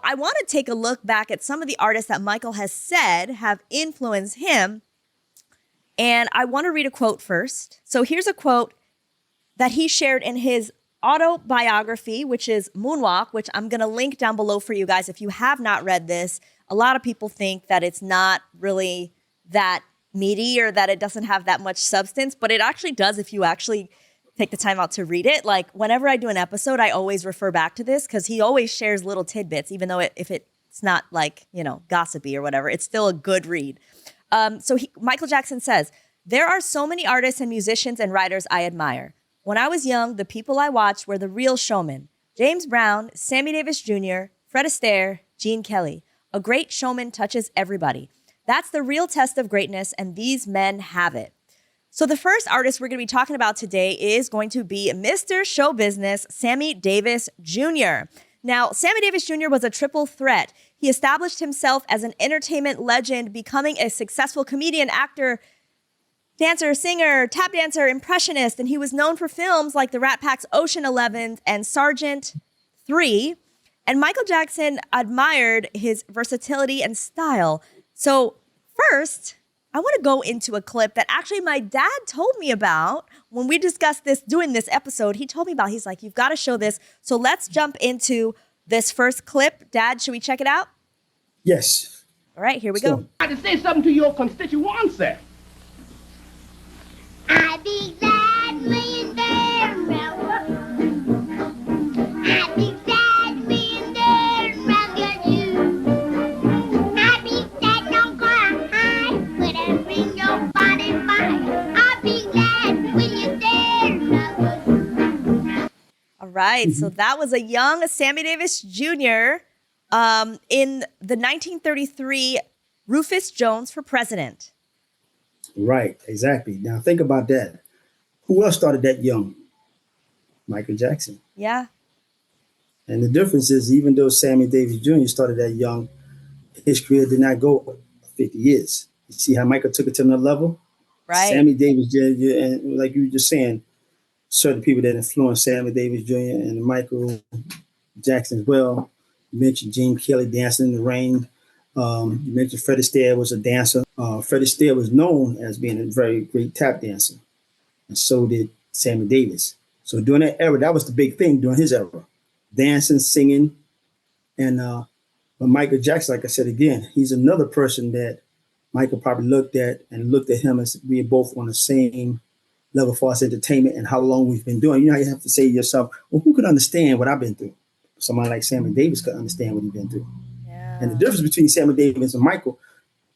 I want to take a look back at some of the artists that Michael has said have influenced him. And I want to read a quote first. So here's a quote that he shared in his autobiography, which is Moonwalk, which I'm going to link down below for you guys. If you have not read this, a lot of people think that it's not really that meaty or that it doesn't have that much substance, but it actually does if you actually take the time out to read it. Like whenever I do an episode, I always refer back to this because he always shares little tidbits, even though if it's not like, gossipy or whatever, it's still a good read. Michael Jackson says, "There are so many artists and musicians and writers I admire. When I was young, the people I watched were the real showmen. James Brown, Sammy Davis Jr., Fred Astaire, Gene Kelly. A great showman touches everybody. That's the real test of greatness, and these men have it." So the first artist we're going to be talking about today is going to be Mr. Show Business, Sammy Davis Jr. Now, Sammy Davis Jr. was a triple threat. He established himself as an entertainment legend, becoming a successful comedian, actor, dancer, singer, tap dancer, impressionist, and he was known for films like the Rat Pack's Ocean 11 and Sergeant 3. And Michael Jackson admired his versatility and style. So first, I want to go into a clip that actually my dad told me about when we discussed this, doing this episode. He told me about, he's like, you've got to show this. So let's jump into this first clip. Dad, should we check it out? Yes. All right, here we go. I had to say something to your constituency. I'd be glad when they're around. I'd be glad when they're around you. I'd be glad don't cry when I bring your body fire. I'd be glad when you're there around. All right, so that was a young Sammy Davis Jr. In the 1933 Rufus Jones for president. Right, exactly. Now think about that. Who else started that young? Michael Jackson. Yeah. And the difference is, even though Sammy Davis Jr. started that young, his career did not go 50 years. You see how Michael took it to another level? Right. Sammy Davis Jr., and like you were just saying, certain people that influenced Sammy Davis Jr. and Michael Jackson as well. You mentioned Gene Kelly dancing in the rain. You mentioned Fred Astaire was a dancer. Fred Astaire was known as being a very great tap dancer, and so did Sammy Davis. So during that era, that was the big thing during his era, dancing, singing. And but Michael Jackson, like I said again, he's another person that Michael probably looked at him as being both on the same level for us entertainment and how long we've been doing. You know how you have to say to yourself, well, who could understand what I've been through? Somebody like Sammy Davis could understand what he's been through. And the difference between Sammy Davis and Michael,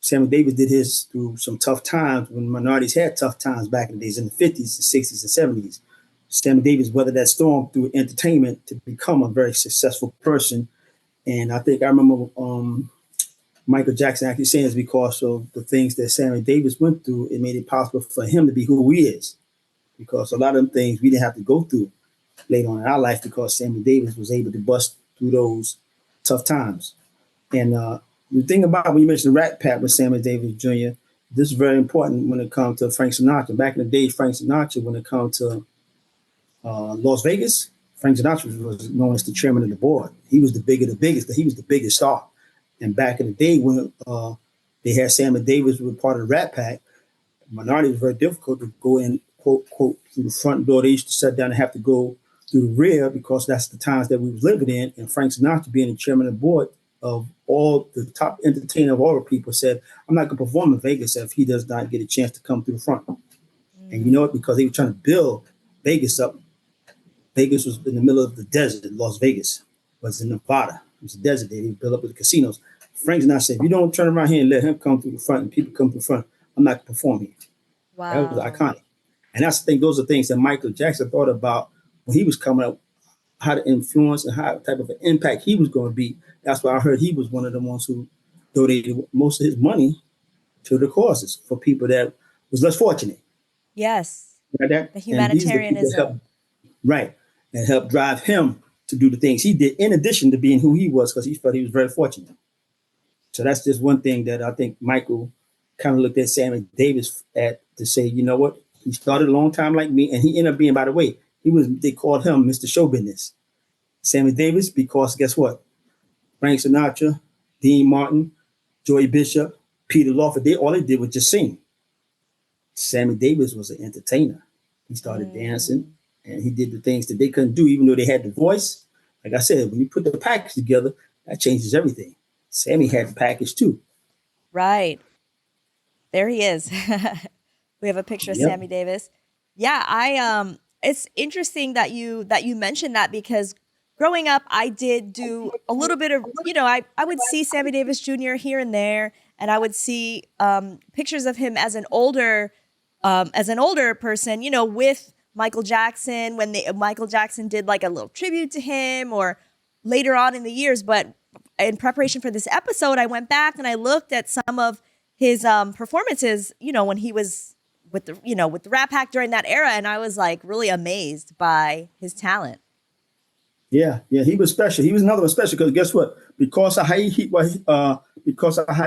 Sammy Davis did his through some tough times when minorities had tough times back in the days, in the 50s, the 60s, and 70s. Sammy Davis weathered that storm through entertainment to become a very successful person. And I think I remember Michael Jackson actually saying it's because of the things that Sammy Davis went through. It made it possible for him to be who he is. Because a lot of them things we didn't have to go through later on in our life because Sammy Davis was able to bust through those tough times. And the thing about when you mentioned the Rat Pack with Sammy Davis Jr., this is very important when it comes to Frank Sinatra. Back in the day, Frank Sinatra, when it comes to Las Vegas, Frank Sinatra was known as the chairman of the board. He was the biggest. He was the biggest star. And back in the day when they had Sammy Davis with part of the Rat Pack, minority was very difficult to go in, quote, through the front door. They used to sit down and have to go through the rear because that's the times that we was living in. And Frank Sinatra, being the chairman of the board of all the top entertainer of all the people, said, I'm not going to perform in Vegas if he does not get a chance to come through the front. And you know what? Because they were trying to build Vegas up. Vegas was in the middle of the desert. Las Vegas was in Nevada. It was a desert there. They built up with the casinos. Frank Sinatra said, if you don't turn around here and let him come through the front and people come through the front, I'm not going to perform here. Wow. That was iconic. And that's the thing. Those are things that Michael Jackson thought about when he was coming up, how to influence and how type of an impact he was going to be. That's why I heard he was one of the ones who donated most of his money to the causes for people that was less fortunate. Yes. Like that? The humanitarianism. Right. And helped drive him to do the things he did in addition to being who he was, because he felt he was very fortunate. So that's just one thing that I think Michael kind of looked at Sammy Davis at to say, you know what? He started a long time like me, and he ended up being, by the way, they called him Mr. Show Business. Sammy Davis, because guess what? Frank Sinatra, Dean Martin, Joey Bishop, Peter Lawford. All they did was just sing. Sammy Davis was an entertainer. He started dancing and he did the things that they couldn't do, even though they had the voice. Like I said, when you put the package together, that changes everything. Sammy had the package too. Right. There he is. We have a picture of Yep. Sammy Davis. Yeah, it's interesting that you mentioned that, because growing up I did do a little bit of, I would see Sammy Davis Jr. here and there, and I would see pictures of him as an older person, with Michael Jackson, when Michael Jackson did like a little tribute to him, or later on in the years. But in preparation for this episode, I went back and I looked at some of his performances, when he was with the Rat Pack during that era, and I was like really amazed by his talent. Yeah, he was special. He was another one special because guess what? Because of how he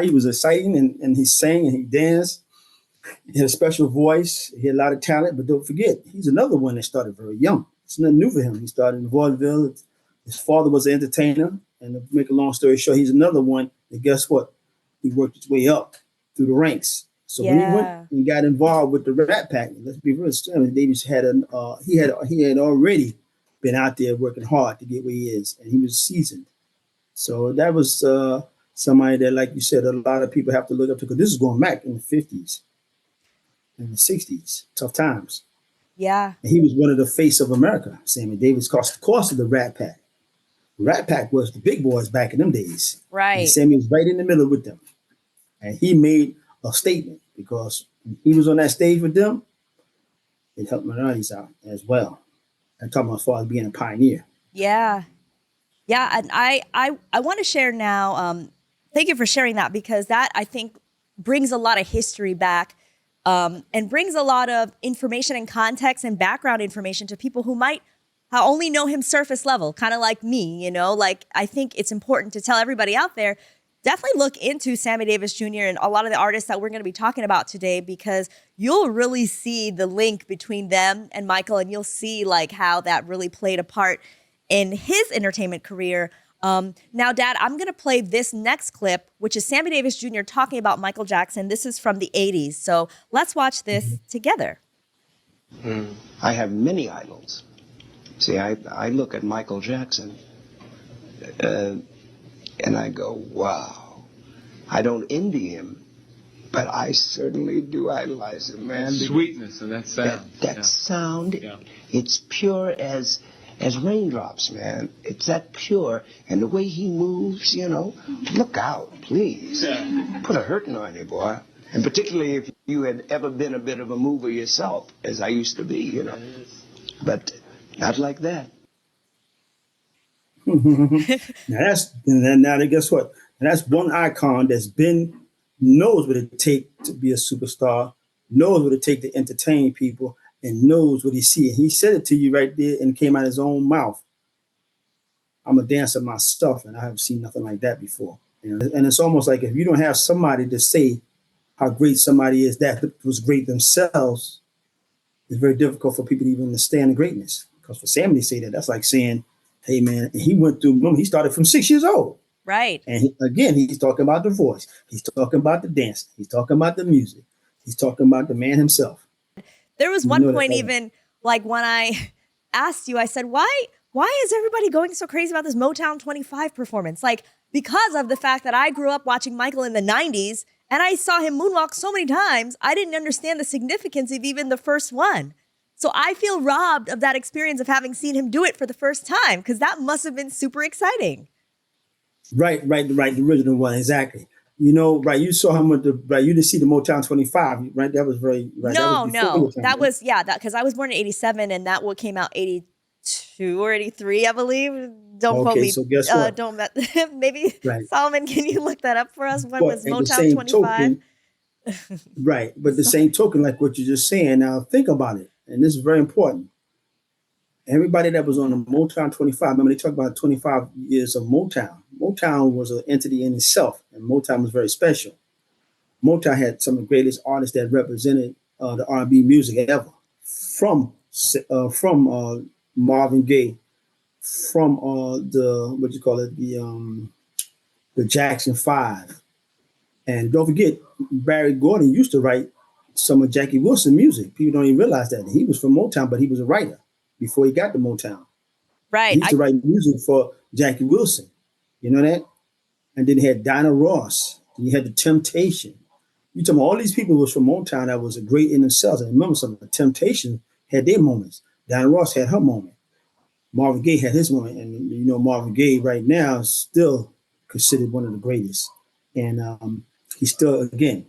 was exciting and he sang and he danced, he had a special voice. He had a lot of talent, but don't forget, he's another one that started very young. It's nothing new for him. He started in vaudeville. His father was an entertainer, and to make a long story short, he's another one. And guess what? He worked his way up through the ranks. So when he went and got involved with the Rat Pack, let's be real, Sammy Davis he had already been out there working hard to get where he is, and he was seasoned. So that was somebody that, like you said, a lot of people have to look up to, because this is going back in the 50s and the 60s, tough times. Yeah. And he was one of the face of America. Sammy Davis cost of the Rat Pack. Rat Pack was the big boys back in them days. Right. And Sammy was right in the middle with them. And he made a statement, because when he was on that stage with them, it helped minorities out as well. I'm talking about as far as being a pioneer. Yeah. Yeah. And I want to share now. Thank you for sharing that, because that, I think, brings a lot of history back, and brings a lot of information and context and background information to people who might only know him surface level, kind of like me, like, I think it's important to tell everybody out there, definitely look into Sammy Davis Jr. and a lot of the artists that we're going to be talking about today, because you'll really see the link between them and Michael, and you'll see like how that really played a part in his entertainment career. Now, Dad, I'm going to play this next clip, which is Sammy Davis Jr. talking about Michael Jackson. This is from the 80s. So let's watch this together. I have many idols. See, I look at Michael Jackson and I go, wow. I don't envy him, but I certainly do idolize him, man. Sweetness and that sound. That sound, it's pure as raindrops, man. It's that pure. And the way he moves, look out, please. Put a hurting on you, boy. And particularly if you had ever been a bit of a mover yourself, as I used to be, But not like that. Now guess what? And that's one icon that's knows what it takes to be a superstar, knows what it takes to entertain people, and knows what he sees. He said it to you right there and came out of his own mouth. I'm a dancer myself, and I haven't seen nothing like that before. And it's almost like if you don't have somebody to say how great somebody is that was great themselves, it's very difficult for people to even understand the greatness. Because for Sammy to say that, that's like saying, hey, man, he went through, remember, he started from 6 years old. Right. And he's talking about the voice. He's talking about the dance. He's talking about the music. He's talking about the man himself. There was one point even, like when I asked you, I said, why is everybody going so crazy about this Motown 25 performance? Like, because of the fact that I grew up watching Michael in the 90s and I saw him moonwalk so many times, I didn't understand the significance of even the first one. So I feel robbed of that experience of having seen him do it for the first time, because that must have been super exciting. Right. The original one, exactly. Right. You saw him you didn't see the Motown 25, right? That was very, right. No. Because I was born in 87 and that one came out 82 or 83, I believe. Don't quote me. So guess what? Maybe, right. Solomon, can you look that up for us? When was Motown 25? Token, right. But the same token, like what you're just saying, now think about it. And this is very important. Everybody that was on the Motown 25, remember they talk about 25 years of Motown. Motown was an entity in itself, and Motown was very special. Motown had some of the greatest artists that represented the R&B music ever, from Marvin Gaye, from the Jackson 5. And don't forget, Barry Gordon used to write some of Jackie Wilson music. People don't even realize that. He was from Motown, but he was a writer before he got to Motown. He Right. used to write music for Jackie Wilson. You know that? And then he had Dinah Ross. And you had The Temptation. You talking about all these people was from Motown that was a great in themselves. And remember something, The Temptation had their moments. Dinah Ross had her moment. Marvin Gaye had his moment. And you know, Marvin Gaye right now is still considered one of the greatest. And he's still, again,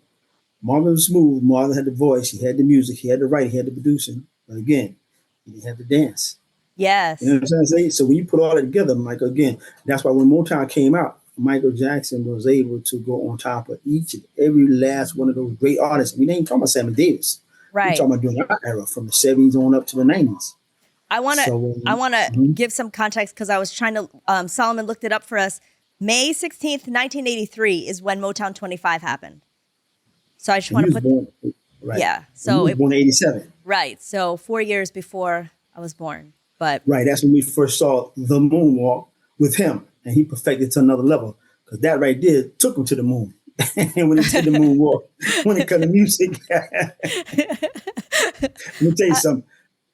Marvin was smooth. Marvin had the voice. He had the music. He had the writing. He had the producing. But again, he didn't have the dance. Yes. You know what I'm trying to say? So when you put all that together, Michael, again, that's why when Motown came out, Michael Jackson was able to go on top of each and every last one of those great artists. We ain't talking about Sammy Davis. We're Right. talking about during our era, from the 70s on up to the 90s. I want to So, give some context because I was trying to, Solomon looked it up for us. May 16th, 1983 is when Motown 25 happened. So I just want to put, born, right. yeah. He So was born in 87. right. So 4 years before I was born, but Right. That's when we first saw the moonwalk with him. And he perfected it to another level. Because that right there took him to the moon. And when he did the moonwalk, when it comes to music, let me tell you something.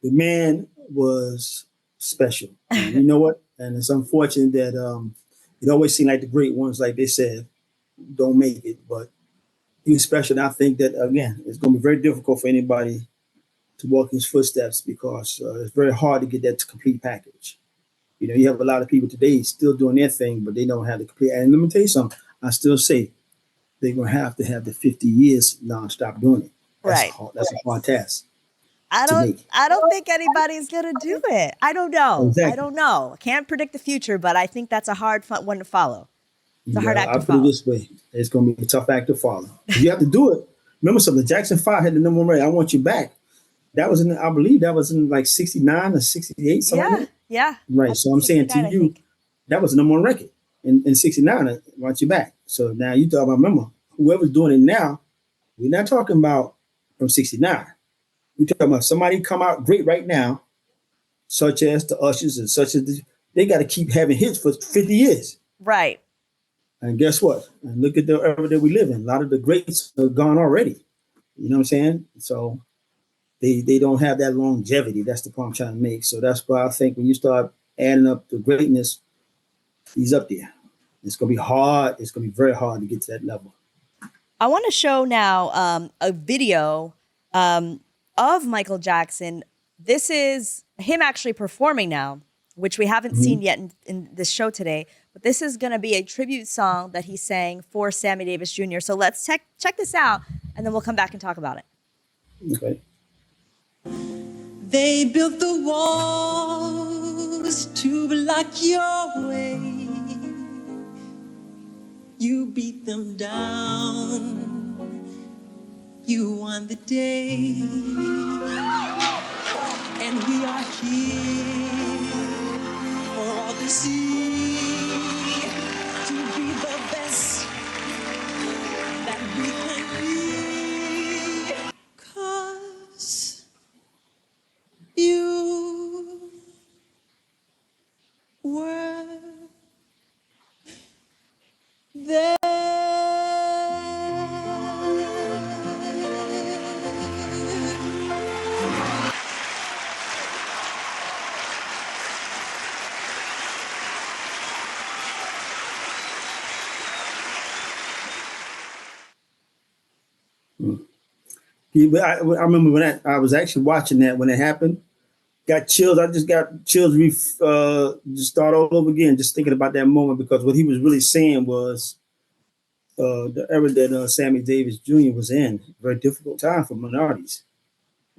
The man was special. And you know what? And it's unfortunate that it always seemed like the great ones, like they said, don't make it. But he was special. And I think that, again, it's going to be very difficult for anybody to walk in his footsteps because it's very hard to get that complete package. You know, you have a lot of people today still doing their thing, but they don't have the complete. And let me tell you something. I still say they're going to have the 50 years nonstop doing it. That's right. That's a hard task. I don't think anybody's gonna do it. I don't know. Exactly. I don't know. Can't predict the future, but I think that's a hard one to follow. It's a hard act to I'll put follow. it this way. It's going to be a tough act to follow. You have to do it. Remember something, Jackson 5 had the number one rate, I Want You Back. That was I believe that was in like 69 or 68, something like that. Yeah. Right. So I'm saying to 69, I you, think. that was the number one record in 69, I Want You Back. So now you talk about, remember, whoever's doing it now, we're not talking about from 69. We're talking about somebody come out great right now, such as the Ushers and such as they got to keep having hits for 50 years. Right. And guess what? And look at the era that we live in. A lot of the greats are gone already. You know what I'm saying? So they don't have that longevity. That's the point I'm trying to make. So that's why I think when you start adding up the greatness, he's up there. It's going to be hard. It's going to be very hard to get to that level. I want to show now a video of Michael Jackson. This is him actually performing now, which we haven't seen yet in this show today. But this is going to be a tribute song that he sang for Sammy Davis Jr. So let's check this out, and then we'll come back and talk about it. Okay. They built the walls to block your way. You beat them down. You won the day. And we are here for all to see. To be the best that we can be. 'Cause you were there. Yeah, but I remember when I was actually watching that when it happened. Got chills. I just got chills. Just start all over again, just thinking about that moment because what he was really saying was the era that Sammy Davis Jr. was in, a very difficult time for minorities,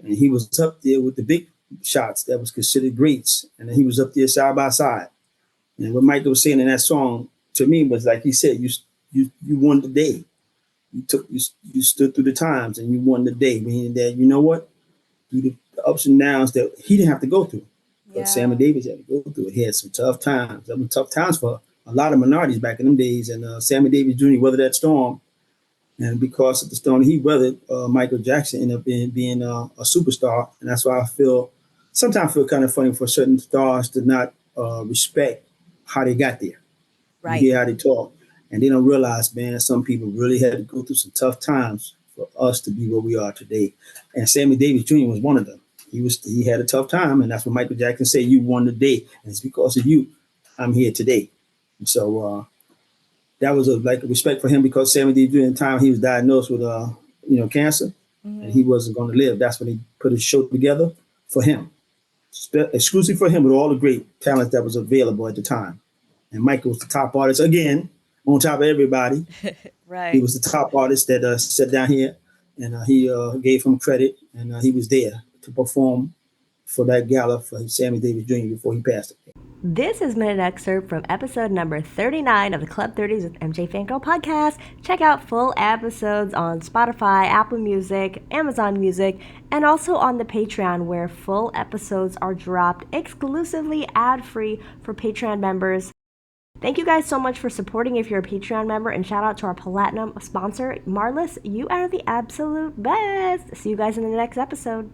and he was up there with the big shots that was considered greats, and he was up there side by side. And what Michael was saying in that song to me was like he said, you won the day. You stood through the times and you won the day, meaning that you know what, through the ups and downs that he didn't have to go through, but Sammy Davis had to go through it. He had some tough times. That were tough times for a lot of minorities back in them days, and Sammy Davis Jr. weathered that storm, and because of the storm he weathered, Michael Jackson ended up being a superstar, and that's why I sometimes feel kind of funny for certain stars to not respect how they got there. Right. You hear how they talk. And they don't realize, man, some people really had to go through some tough times for us to be where we are today. And Sammy Davis Jr. was one of them. He had a tough time, and that's what Michael Jackson said, you won the day. And it's because of you I'm here today. And so that was a respect for him, because Sammy Davis Jr. at the time he was diagnosed with cancer, and he wasn't going to live. That's when he put his show together for him, exclusive for him, with all the great talent that was available at the time. And Michael was the top artist again, on top of everybody. Right. He was the top artist that sat down here, and he gave him credit, and he was there to perform for that gala for Sammy Davis Jr. before he passed away. This has been an excerpt from episode number 39 of the Club 30s with MJFanGirl podcast. Check out full episodes on Spotify, Apple Music, Amazon Music, and also on the Patreon, where full episodes are dropped exclusively ad-free for Patreon members. Thank you guys so much for supporting if you're a Patreon member, and shout out to our Platinum sponsor, Marlis. You are the absolute best. See you guys in the next episode.